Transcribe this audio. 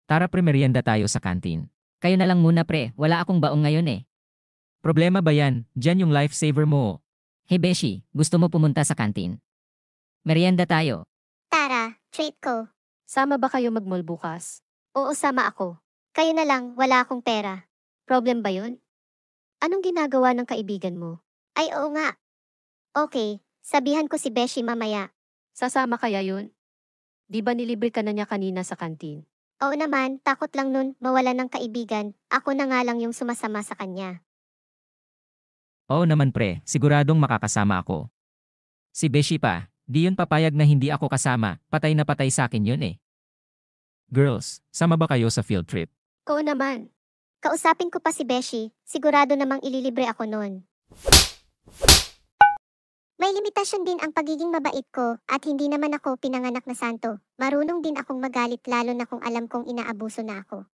Tara pre, merienda tayo sa kantin. Kayo na lang muna pre, wala akong baong ngayon eh. Problema ba yan? Diyan yung lifesaver mo. Hey Beshi, gusto mo pumunta sa kantin? Merienda tayo. Tara, treat ko. Sama ba kayo mag-mall bukas? Oo, sama ako. Kayo na lang, wala akong pera. Problem ba yun? Anong ginagawa ng kaibigan mo? Ay, oo nga. Okay, sabihan ko si Beshi mamaya. Sasama kaya yun? Di ba nilibre ka na niya kanina sa kantin? Oo naman, takot lang nun mawala ng kaibigan. Ako na nga lang yung sumasama sa kanya. Oo naman pre, siguradong makakasama ako. Si Beshi pa, di yun papayag na hindi ako kasama, patay na patay sa akin yun eh. Girls, sama ba kayo sa field trip? Oo naman. Kausapin ko pa si Beshi, sigurado namang ililibre ako nun. May limitasyon din ang pagiging mabait ko at hindi naman ako pinanganak na santo. Marunong din akong magalit lalo na kung alam kong inaabuso na ako.